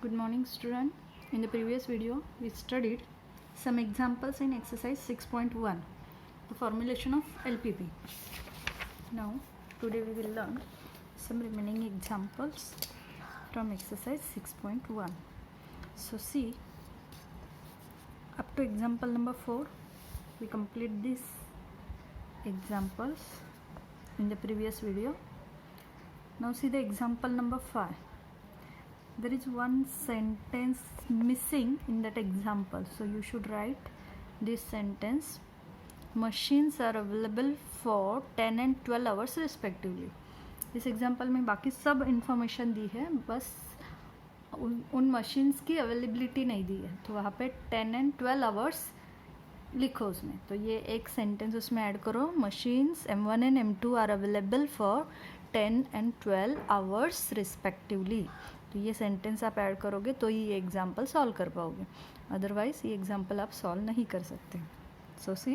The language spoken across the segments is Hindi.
Good morning, student. In the previous video, we studied some examples in exercise 6.1, the formulation of LPP. Now, today we will learn some remaining examples from exercise 6.1. So, see, up to example number 4, we complete these examples in the previous video. Now, see the example number 5. There is one sentence missing in that example, so you should write this sentence: machines are available for 10 and 12 hours respectively. इस एग्जाम्पल में बाकी सब इंफॉर्मेशन दी है, बस उन मशीन्स की अवेलेबिलिटी नहीं दी है, तो वहाँ पे 10 and 12 आवर्स लिखो उसमें. तो ये एक सेंटेंस उसमें ऐड करो, machines M1 and M2 are available for 10 and 12 hours respectively. तो ये सेंटेंस आप ऐड करोगे तो ये एग्जाम्पल सॉल्व कर पाओगे, अदरवाइज ये एग्जाम्पल आप सॉल्व नहीं कर सकते. सो सी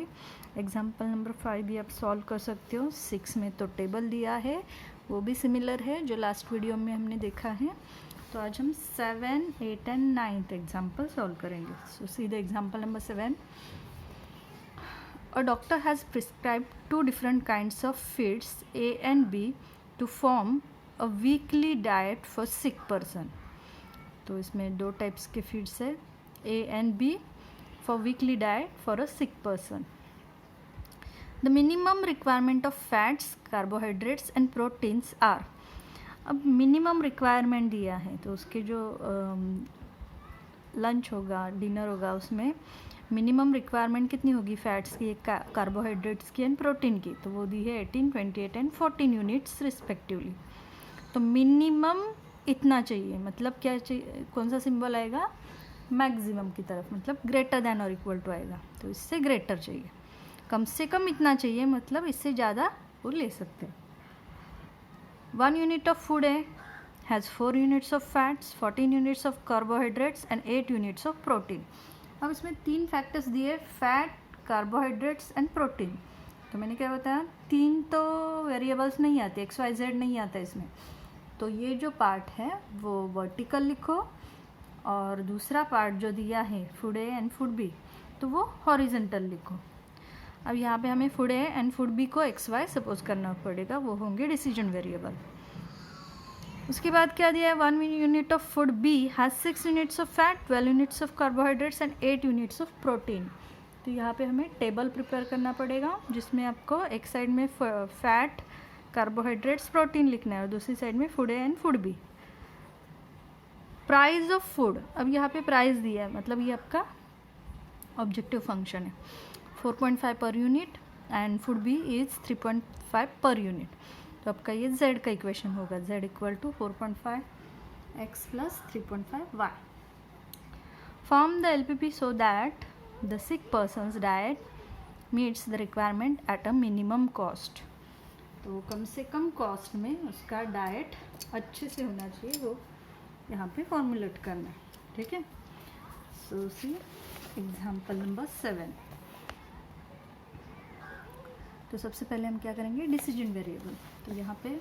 एग्जाम्पल नंबर 5 भी आप सॉल्व कर सकते हो. 6 में तो टेबल दिया है, वो भी सिमिलर है जो लास्ट वीडियो में हमने देखा है. तो आज हम 7, 8 एंड 9th एग्जाम्पल सॉल्व करेंगे. So see the example number 7. A doctor has prescribed 2 different kinds of feeds A and B to form a weekly diet for sick person. तो इसमें 2 टाइप्स के फीड्स है, A and B, for weekly diet for a sick person. The minimum requirement of fats, carbohydrates and proteins are. अब मिनिमम रिक्वायरमेंट दिया है, तो उसके जो लंच होगा, डिनर होगा, उसमें मिनिमम रिक्वायरमेंट कितनी होगी फैट्स की, कार्बोहाइड्रेट्स की एंड प्रोटीन की. तो वो दी है 18, 28 एंड 14 यूनिट्स रिस्पेक्टिवली. तो मिनिमम इतना चाहिए, मतलब क्या चाहिए, कौन सा सिंबल आएगा, मैक्सिमम की तरफ, मतलब ग्रेटर देन और इक्वल टू आएगा. तो इससे ग्रेटर चाहिए, कम से कम इतना चाहिए, मतलब इससे ज़्यादा वो ले सकते हैं. 1 unit of food A has 4 units of fats, 14 units of carbohydrates and 8 units of protein. अब इसमें 3 फैक्टर्स दिए, फैट, कार्बोहाइड्रेट्स एंड प्रोटीन. तो मैंने क्या बताया, 3 तो वेरिएबल्स नहीं आते, XYZ नहीं आता इसमें. तो ये जो पार्ट है वो वर्टिकल लिखो, और दूसरा पार्ट जो दिया है food A and food B, तो वो हॉरिजेंटल लिखो. अब यहाँ पे हमें food A and food B को XY सपोज करना पड़ेगा, वो होंगे डिसीजन वेरिएबल. उसके बाद क्या दिया है, 1 unit of food B has 6 units of fat, 12 units of carbohydrates and 8 units of protein. तो यहाँ पे हमें टेबल प्रिपेयर करना पड़ेगा, जिसमें आपको एक साइड में फैट, कार्बोहाइड्रेट्स, प्रोटीन लिखना है, और दूसरी साइड में food A and food B. Price of food, अब यहाँ पे प्राइस दिया है, मतलब ये आपका ऑब्जेक्टिव फंक्शन है. 4.5 per unit and food B is 3.5 per unit. तो आपका ये z का इक्वेशन होगा, z equal to 4.5 x plus 3.5 y. Form the LPP so that the sick person's diet meets the requirement at a minimum cost. तो कम से कम कॉस्ट में उसका डाइट अच्छे से होना चाहिए, वो यहाँ पे फॉर्मुलेट करना है. ठीक है. सो सी एग्जाम्पल नंबर 7. तो सबसे पहले हम क्या करेंगे, डिसीजन वेरिएबल. तो यहाँ पे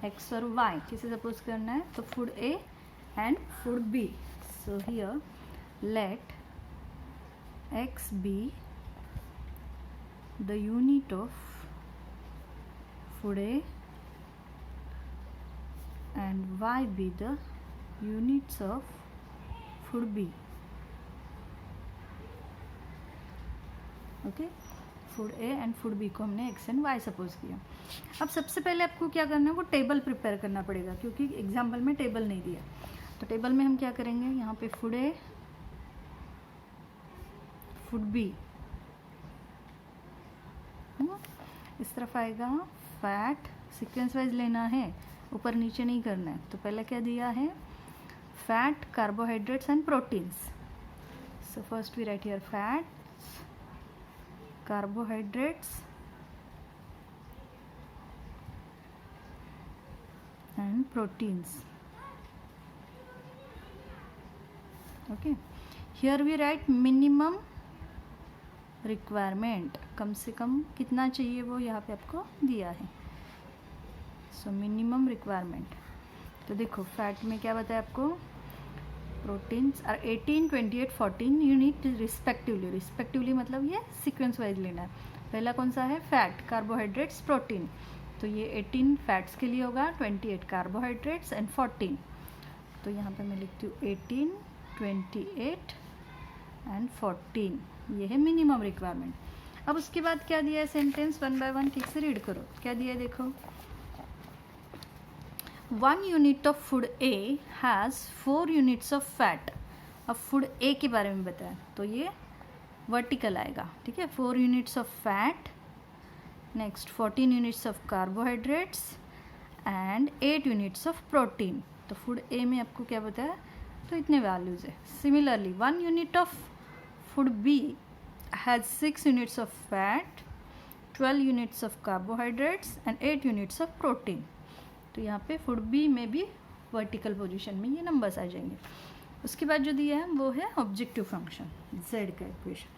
x और y किसे सपोज करना है, तो food A and food B. So here let x be the unit of food A and y be the units of food B. Okay, food A and food B को हमने x एंड y सपोज किया. अब सबसे पहले आपको क्या करना है, वो टेबल प्रिपेयर करना पड़ेगा, क्योंकि एग्जाम्पल में टेबल नहीं दिया. तो टेबल में हम क्या करेंगे, यहाँ पे फूड ए, फूड बी, इस तरफ आएगा फैट, सीक्वेंस वाइज लेना है, ऊपर नीचे नहीं करना है. तो पहले क्या दिया है, fat, carbohydrates and proteins. So first we write here fats, carbohydrates and proteins. Okay, here we write minimum requirement, कम से कम कितना चाहिए वो यहाँ पे आपको दिया है. So minimum requirement. तो देखो फैट में क्या बताया आपको, proteins are 18, 28, 14 unit respectively. Respectively मतलब ये सीक्वेंस वाइज लेना है. पहला कौन सा है? Fat, carbohydrates, protein. तो ये 18 फैट्स के लिए होगा, 28 कार्बोहाइड्रेट्स एंड 14. तो यहाँ पे मैं लिखती हूँ 18, 28 एंड 14. ये है मिनिमम रिक्वायरमेंट. अब उसके बाद क्या दिया है सेंटेंस, वन बाय वन ठीक से रीड करो. क्या दिया है देखो. 1 unit of food A has 4 units of fat. अब फूड ए के बारे में बताया तो ये वर्टिकल आएगा. ठीक है, 4 units of fat, next 14 units of carbohydrates and 8 units of protein. तो फूड ए में आपको क्या बताया, तो इतने वैल्यूज़ है. Similarly 1 unit of food B has 6 units of fat, 12 units of carbohydrates and 8 units of protein. तो यहाँ पे फूड बी में भी वर्टिकल पोजीशन में ये नंबर्स आ जाएंगे. उसके बाद जो दिया है वो है ऑब्जेक्टिव फंक्शन, जेड का इक्वेशन.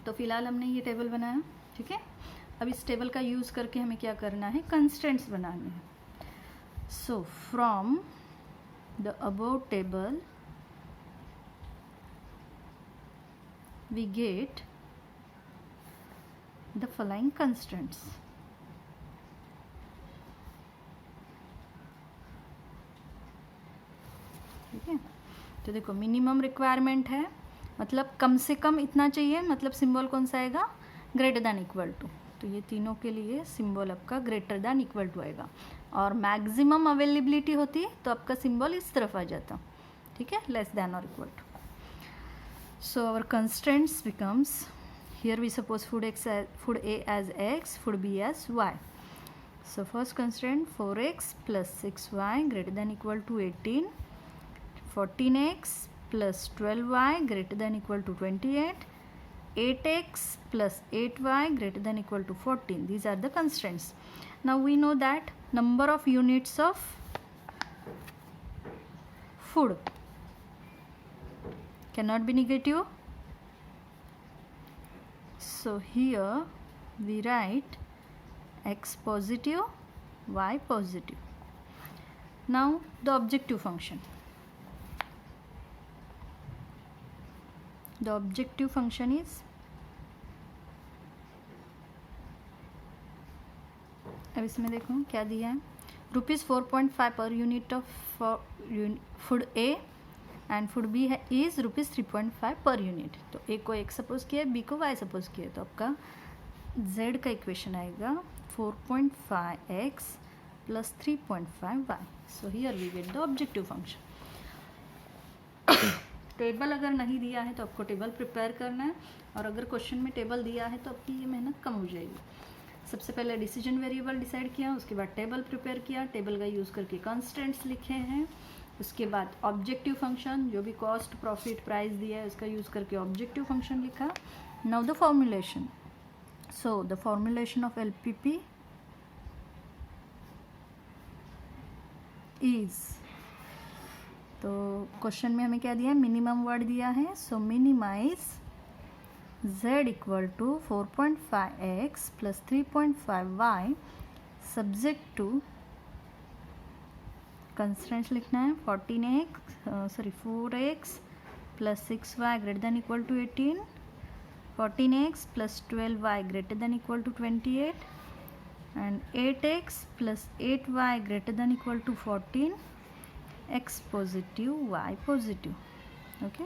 तो फिलहाल हमने ये टेबल बनाया. ठीक है, अब इस टेबल का यूज़ करके हमें क्या करना है, कंस्ट्रेंट्स बनाने हैं. So from the above table we get the following constraints. ठीक है, तो देखो मिनिमम रिक्वायरमेंट है, मतलब कम से कम इतना चाहिए, मतलब सिंबल कौन सा आएगा, ग्रेटर दैन इक्वल टू. तो ये तीनों के लिए सिंबल आपका ग्रेटर दैन इक्वल टू आएगा. और मैक्सिमम अवेलेबिलिटी होती तो आपका सिंबल इस तरफ आ जाता. ठीक है, लेस दैन और equal to. So our constraints becomes, here we suppose food A as x, food B as y. So first constraint 4x plus 6y greater than equal to 18, 14x plus 12y greater than equal to 28, 8x plus 8y greater than equal to 14. These are the constraints. Now we know that number of units of food cannot be negative. So here we write x positive, y positive. Now the objective function. The objective function is, अब इसमें देखो क्या दिया है, ₹4.5 per unit of food A and food B है इज़ ₹3.5 पर यूनिट. तो ए को x सपोज किया, बी को y सपोज किया. तो आपका z का इक्वेशन आएगा 4.5x plus 3.5y. So here we get the objective function. Table अगर नहीं दिया है तो आपको टेबल प्रिपेयर करना है, और अगर क्वेश्चन में टेबल दिया है तो आपकी ये मेहनत कम हो जाएगी. सबसे पहले डिसीजन वेरिएबल डिसाइड किया, उसके बाद टेबल प्रिपेयर किया, टेबल का यूज़ करके कंस्टेंट्स लिखे हैं. उसके बाद ऑब्जेक्टिव फंक्शन, जो भी कॉस्ट प्रॉफिट प्राइस दिया है उसका यूज़ करके ऑब्जेक्टिव फंक्शन लिखा. Now the formulation. So the formulation of LPP is, तो क्वेश्चन में हमें क्या दिया है, मिनिमम वर्ड दिया है. So minimise z equal to 4.5x plus 3.5y subject to constraints लिखना है 4x plus 6y greater than equal to 18, 14x plus 12y greater than equal to 28 and 8x plus 8y greater than equal to 14, x positive y positive. Okay,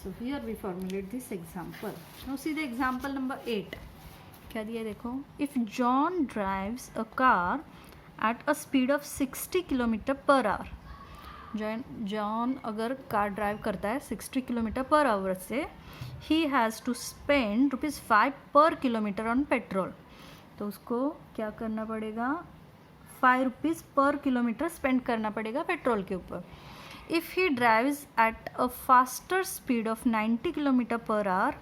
so here we formulate this example. Now see the example number 8. क्या दिया देखो, if John drives a car at a speed of 60 kilometre per hour. John अगर कार ड्राइव करता है 60 किलोमीटर पर आवर से, ही हैज़ टू स्पेंड ₹5 पर किलोमीटर ऑन पेट्रोल. तो उसको क्या करना पड़ेगा, ₹5 पर किलोमीटर स्पेंड करना पड़ेगा पेट्रोल के ऊपर. If he drives at a faster speed of 90 kilometre per hour,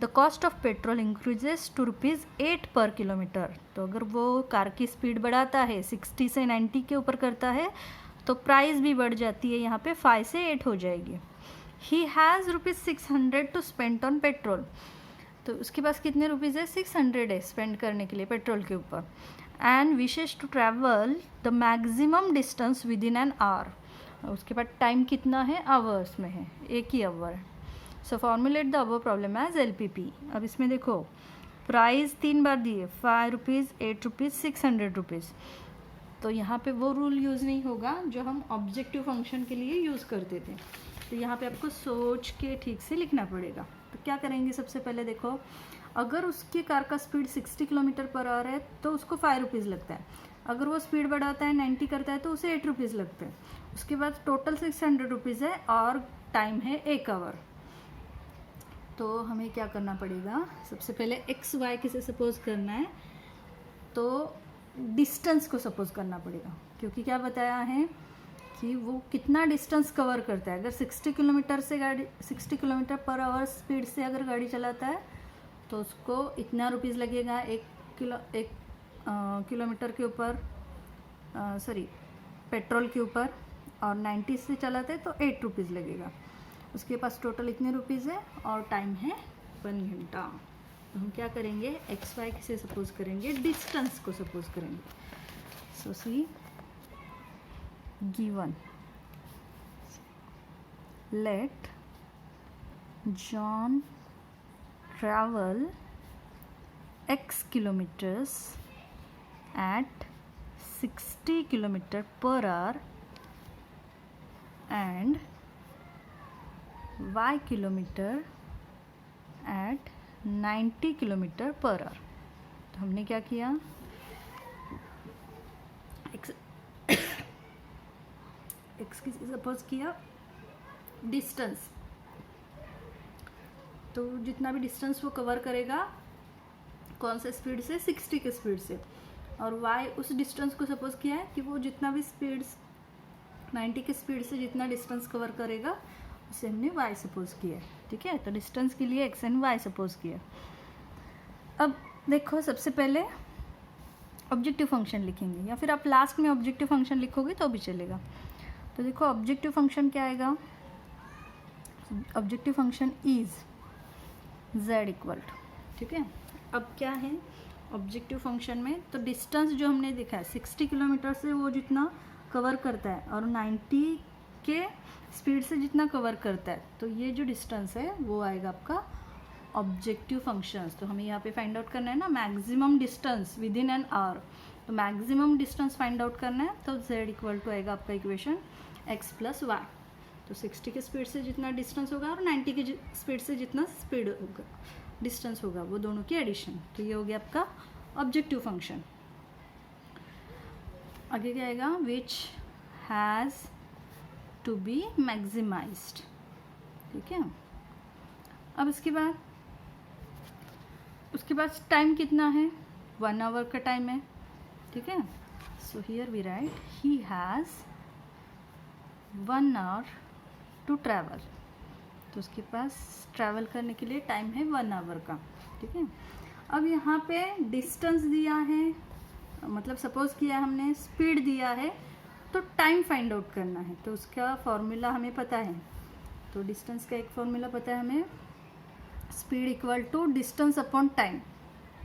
the cost of petrol increases to ₹8 per kilometre. तो अगर वो कार की स्पीड बढ़ाता है 60 से 90 के ऊपर करता है तो प्राइस भी बढ़ जाती है, यहाँ पे 5 से 8 हो जाएगी. He has ₹600 to spend on petrol. तो उसके पास कितने रुपीज़ है, 600 है स्पेंड करने के लिए पेट्रोल के ऊपर. And wishes to travel the maximum distance within an hour. उसके बाद टाइम कितना है, आवर्स में है, एक ही आवर है। So formulate the above problem as LPP. अब इसमें देखो प्राइस 3 बार दिए, 5 रुपीज़, 8 रुपीज़, 600 रुपीज़। तो यहाँ पे वो रूल यूज़ नहीं होगा जो हम ऑब्जेक्टिव फंक्शन के लिए यूज़ करते थे। तो यहाँ पे आपको सोच के ठीक से लिखना पड़ेगा। तो क्या करेंगे, सबसे पहले देखो, अगर उसकी कार का स्पीड 60 किलोमीटर पर आवर है तो उसको 5 रुपीज़ लगता है। अगर वो स्पीड बढ़ाता है 90 करता है तो उसे 8 रुपीज़ लगते हैं। उसके बाद टोटल 600 रुपीज़ है और टाइम है 1 आवर। तो हमें क्या करना पड़ेगा, सबसे पहले एक्स वाई किसे सपोज करना है, तो डिस्टेंस को सपोज करना पड़ेगा, क्योंकि क्या बताया है कि वो कितना डिस्टेंस कवर करता है। अगर 60 किलोमीटर से गाड़ी 60 किलोमीटर पर आवर स्पीड से अगर गाड़ी चलाता है तो उसको इतना रुपीज़ लगेगा, 1 किलोमीटर के ऊपर, सॉरी पेट्रोल के ऊपर, और 90 से चलाते हैं तो 8 रुपीज़ लगेगा। उसके पास टोटल इतने रुपीज़ है और टाइम है 1 घंटा। तो हम क्या करेंगे, एक्स वाई किसे सपोज करेंगे, डिस्टेंस को सपोज करेंगे। So see given, let John travel x kilometers at 60 kilometer per hour and y kilometer at 90 kilometre per our. तो हमने क्या किया, एक्स की सपोज किया डिस्टेंस, तो जितना भी डिस्टेंस वो कवर करेगा कौन से स्पीड से, 60 के स्पीड से, और y उस डिस्टेंस को सपोज किया है कि वो जितना भी स्पीड 90 के स्पीड से जितना डिस्टेंस कवर करेगा उसे हमने y सपोज किया है। ठीक है, तो डिस्टेंस के लिए x एंड y सपोज किया। अब देखो, सबसे पहले ऑब्जेक्टिव फंक्शन लिखेंगे, या फिर आप लास्ट में ऑब्जेक्टिव फंक्शन लिखोगे तो भी चलेगा। तो देखो ऑब्जेक्टिव फंक्शन क्या आएगा, objective function is z equal to, ठीक है। अब क्या है ऑब्जेक्टिव फंक्शन में, तो डिस्टेंस जो हमने देखा है 60 किलोमीटर से वो जितना कवर करता है और 90 के स्पीड से जितना कवर करता है, तो ये जो डिस्टेंस है वो आएगा आपका ऑब्जेक्टिव फंक्शंस। तो हमें यहाँ पे फाइंड आउट करना है ना maximum distance within an our. तो मैक्सिमम डिस्टेंस फाइंड आउट करना है, तो z इक्वल टू आएगा आपका इक्वेशन x प्लस वाई। तो 60 के स्पीड से जितना डिस्टेंस होगा और 90 की स्पीड से जितना स्पीड होगा डिस्टेंस होगा, वो दोनों की एडिशन। तो ये हो गया आपका ऑब्जेक्टिव फंक्शन। आगे क्या आएगा, which has to be maximised. ठीक है, अब उसके बाद टाइम कितना है, 1 आवर का टाइम है। ठीक है, so here we write he has 1 hour to travel. तो उसके पास ट्रैवल करने के लिए टाइम है 1 आवर का। ठीक है, अब यहाँ पे डिस्टेंस दिया है, मतलब सपोज किया हमने स्पीड दिया है, तो टाइम फाइंड आउट करना है। तो उसका फॉर्मूला हमें पता है, तो डिस्टेंस का एक फॉर्मूला पता है हमें, speed equal to distance upon time,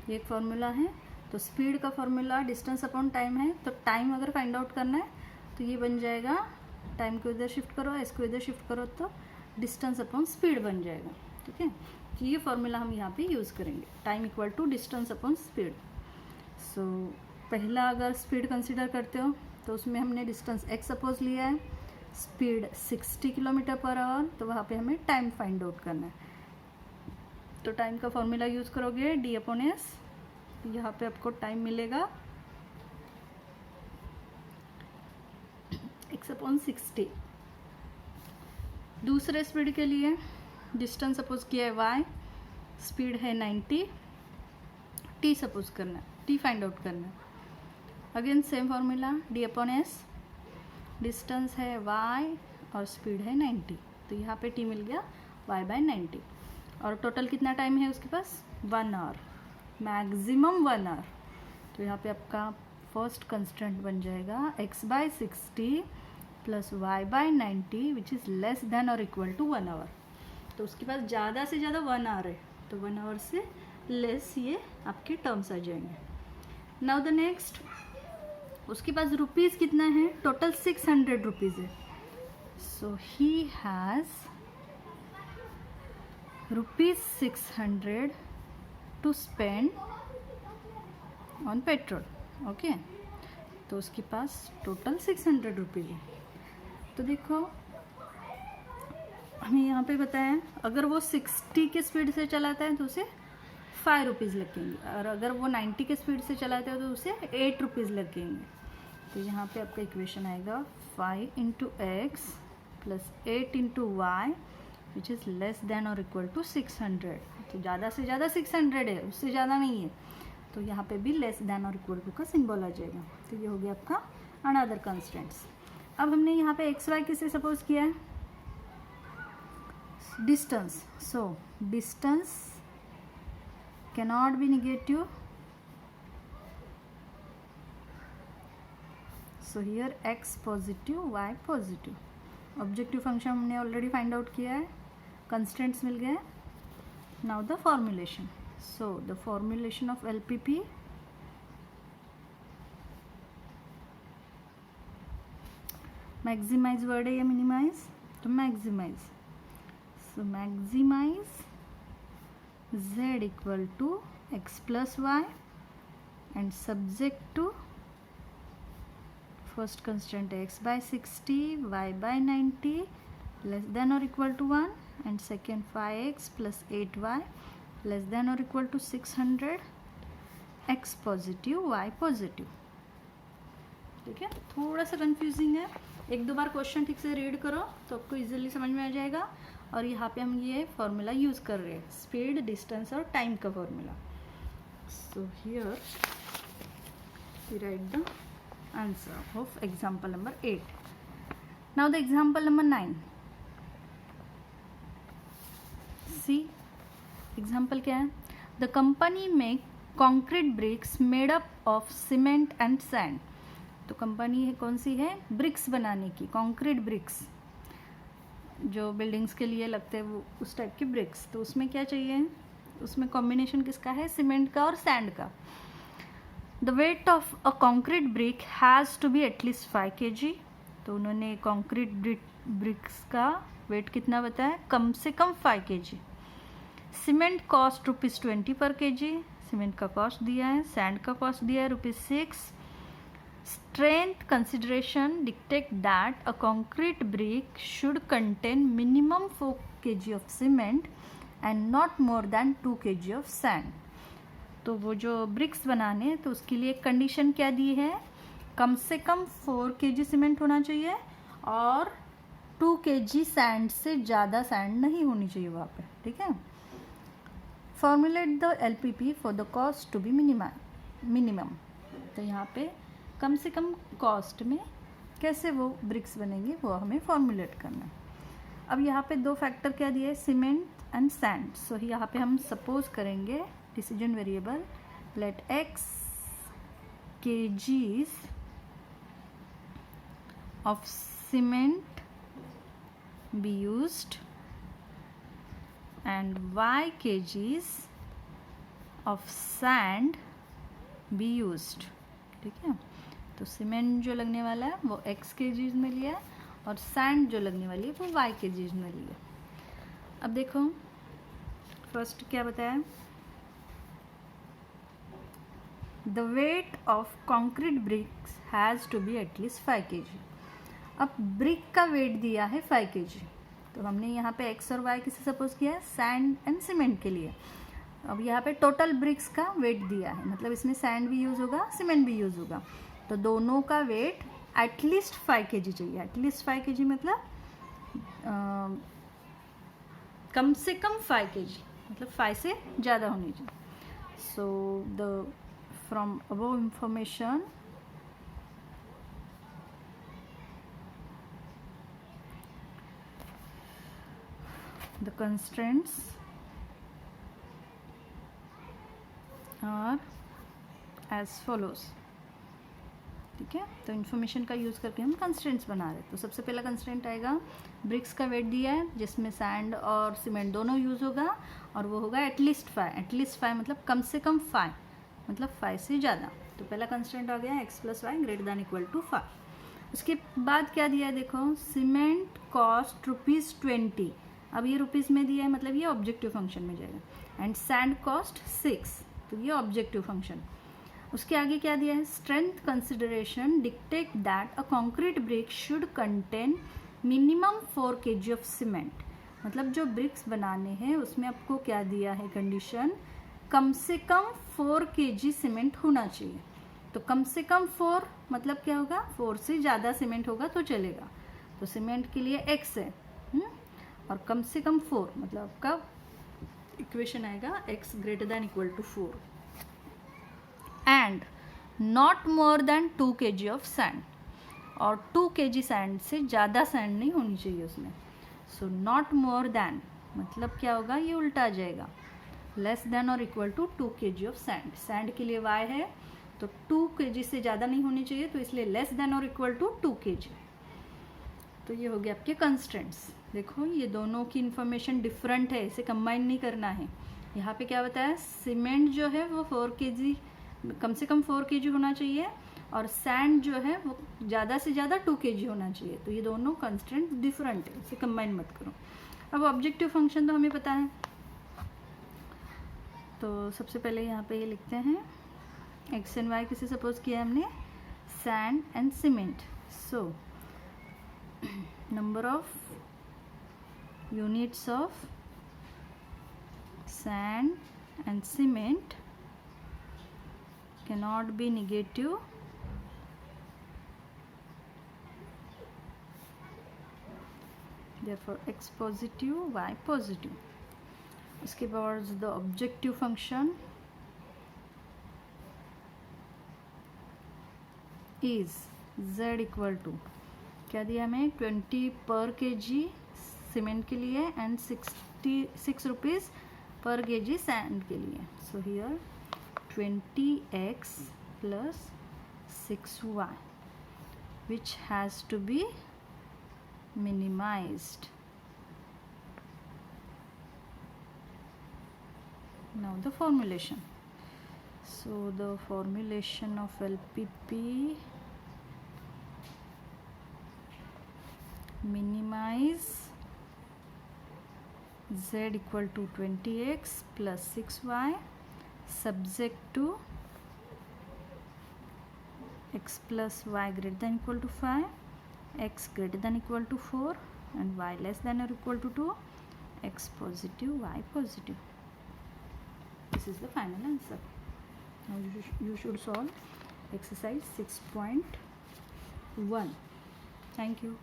ये एक फॉर्मूला है। तो स्पीड का फॉर्मूला डिस्टेंस अपॉन टाइम है, तो टाइम अगर फाइंड आउट करना है तो ये बन जाएगा, टाइम को इधर शिफ्ट करो, इसको इधर शिफ्ट करो, तो डिस्टेंस अपॉन स्पीड बन जाएगा। ठीक है, तो ये फॉर्मूला हम यहाँ पे यूज़ करेंगे, time equal to distance upon speed. So पहला अगर स्पीड कंसिडर करते हो तो उसमें हमने डिस्टेंस x सपोज लिया है, स्पीड 60 किलोमीटर पर आवर, तो वहाँ पे हमें टाइम फाइंड आउट करना है। तो टाइम का फॉर्मूला यूज़ करोगे d/s, यहाँ पे आपको टाइम मिलेगा x/60। दूसरे स्पीड के लिए डिस्टेंस सपोज किया है y, स्पीड है 90, t सपोज करना है, t फाइंड आउट करना है। Again same formula d/s, distance है y और स्पीड है 90, तो यहाँ पे t मिल गया y/90। और टोटल कितना टाइम है उसके पास, 1 आवर, मैक्सिमम 1 आवर। तो यहाँ पे आपका फर्स्ट कंस्टेंट बन जाएगा x/60 plus y/90 which is less than और इक्वल टू 1 आवर। तो उसके पास ज़्यादा से ज़्यादा 1 आवर है, तो 1 आवर से लेस ये आपके टर्म्स आ जाएंगे। नाउ द नेक्स्ट, उसके पास रुपीज़ कितना है, टोटल 600 रुपीज़ है। So he has ₹600 to spend on petrol. Okay, तो उसके पास टोटल 600 रुपीज़ है। तो देखो हमें यहाँ पे बताया अगर वो 60 के स्पीड से चलाता है तो उसे 5 रुपीज़ लगेंगे, और अगर वो 90 के स्पीड से चलाता है तो उसे 8 रुपीज़ लगेंगे। तो यहाँ पे आपका इक्वेशन आएगा 5 × x plus 8 × y which is less than और इक्वल टू 600। तो ज़्यादा से ज़्यादा 600 है, उससे ज़्यादा नहीं है, तो यहाँ पे भी लेस देन और इक्वल टू का सिंबल आ जाएगा। तो ये हो गया आपका अनदर कंस्ट्रेंट्स। अब हमने यहाँ पे एक्स वाई किसे सपोज किया है, distance. So distance cannot be negative, so here X positive Y positive. Objective function हमने ऑलरेडी फाइंड आउट किया है, कंस्ट्रेंट्स मिल गए। Now the formulation. So the formulation of LPP, maximise word है या मिनिमाइज, तो maximise. So maximise z equal to X plus Y and subject to first constant है x by 60, y by 90 less than और equal to 1 and second 5x plus 8y less than और equal to 600, x positive y positive. ठीक है, थोड़ा सा कंफ्यूजिंग है, एक दो बार क्वेश्चन ठीक से रीड करो तो आपको इजीली समझ में आ जाएगा। और यहाँ पे हम ये फॉर्मूला यूज़ कर रहे हैं, स्पीड, डिस्टेंस और टाइम का formula. So here we write the answer of example number 8. Now the example number 9. See, example क्या है, the company make concrete bricks made up of cement and sand. तो कंपनी है कौन सी है, ब्रिक्स बनाने की, कॉन्क्रीट ब्रिक्स जो बिल्डिंग्स के लिए लगते हैं वो उस टाइप के ब्रिक्स। तो उसमें क्या चाहिए, उसमें कॉम्बिनेशन किसका है, सीमेंट का और सैंड का। The weight of a concrete brick has to be at least 5 kg. तो उन्होंने कॉन्क्रीट ब्रिक्स का वेट कितना बताया, कम से कम 5 kg। सीमेंट कॉस्ट ₹20 पर kg, सीमेंट का कॉस्ट दिया है, सैंड का कॉस्ट दिया है ₹6। Strength consideration dictate that a concrete brick should contain minimum 4 kg of cement and not more than 2 kg of sand. तो वो जो ब्रिक्स बनाने तो उसके लिए कंडीशन क्या दी है, कम से कम 4 kg सीमेंट होना चाहिए और 2 kg सैंड से ज़्यादा सैंड नहीं होनी चाहिए वहाँ पे। ठीक है, formulate the LPP for the cost to be minimum. तो यहाँ पे कम से कम कॉस्ट में कैसे वो ब्रिक्स बनेंगे वो हमें फॉर्मुलेट करना है। अब यहाँ पे दो फैक्टर क्या दिए, सीमेंट एंड सैंड। सो यहाँ पे हम सपोज करेंगे decision variable, let x kgs of cement be used and y kgs of sand be used। ठीक है, तो सीमेंट जो लगने वाला है वो x kgs में लिया और सैंड जो लगने वाली है वो y kgs में लिया। अब देखो फर्स्ट क्या बताया, The weight of concrete bricks has to be at least 5 kg। अब ब्रिक का वेट दिया है 5 kg, तो हमने यहाँ पे x और y किसे सपोज किया है, सैंड एंड सीमेंट के लिए। अब यहाँ पे टोटल ब्रिक्स का वेट दिया है, मतलब इसमें सैंड भी यूज़ होगा, सीमेंट भी यूज़ होगा, तो दोनों का वेट एटलीस्ट 5 kg चाहिए। एटलीस्ट 5 kg मतलब कम से कम 5 kg, मतलब 5 से ज़्यादा होनी चाहिए। So the from above information the constraints are as follows। ठीक है, तो इन्फॉर्मेशन का यूज़ करके हम कंस्ट्रेंट्स बना रहे हैं। तो सबसे पहला कंस्ट्रेंट आएगा, ब्रिक्स का वेट दिया है जिसमें सैंड और सीमेंट दोनों यूज़ होगा और वो होगा एटलीस्ट 5। एटलीस्ट 5 मतलब कम से कम 5, मतलब 5 से ज़्यादा। तो पहला कंस्टेंट आ गया x + y > 5। उसके बाद क्या दिया है देखो, सीमेंट कॉस्ट ₹20। अब ये रुपीज़ में दिया है, मतलब ये ऑब्जेक्टिव फंक्शन में जाएगा। एंड सैंड कॉस्ट 6, तो ये ऑब्जेक्टिव फंक्शन। उसके आगे क्या दिया है, strength consideration dictate that a concrete brick should contain minimum 4 kg of cement. मतलब जो ब्रिक्स बनाने हैं उसमें आपको क्या दिया है कंडीशन, कम से कम 4 kg सीमेंट होना चाहिए। तो कम से कम 4 मतलब क्या होगा, 4 से ज़्यादा सीमेंट होगा तो चलेगा। तो सीमेंट के लिए x है, और कम से कम 4 मतलब आपका इक्वेशन आएगा x greater than equal to 4। And not more than 2 kg of sand, और 2 kg सैंड से ज़्यादा सैंड नहीं होनी चाहिए उसमें। सो नॉट मोर देन मतलब क्या होगा, ये उल्टा आ जाएगा, लेस देन और equal to 2 kg of sand. Sand के लिए y है, तो 2 kg से ज़्यादा नहीं होनी चाहिए, तो इसलिए लेस देन और इक्वल टू 2 kg। तो ये हो गया आपके कंस्ट्रेंट्स। देखो ये दोनों की इन्फॉर्मेशन डिफरेंट है, इसे कंबाइन नहीं करना है। यहाँ पे क्या बताया, सीमेंट जो है वो 4 kg, कम से कम 4 kg होना चाहिए, और सैंड जो है वो ज़्यादा से ज़्यादा 2 kg होना चाहिए। तो ये दोनों कंस्ट्रेंट डिफरेंट है, इसे कंबाइन मत करो। अब ऑब्जेक्टिव फंक्शन तो हमें पता है, तो सबसे पहले यहाँ पे ये लिखते हैं, एक्स एंड वाई किसे सपोज किया हमने, sand and cement. So number of units of sand and cement cannot be negative, therefore x positive, y positive. इसके बाद the objective function is z equal to, क्या दिया हमें, 20 per kg सीमेंट के लिए एंड 66 रुपीज़ पर kg सैंड के लिए। So here 20x plus 6y which has to be minimized. Now the formulation. So the formulation of LPP, minimize z equal to 20x plus 6y subject to x plus y greater than equal to 5, x greater than equal to 4 and y less than or equal to 2, x positive, y positive. This is the final answer. Now you should solve exercise 6.1. Thank you.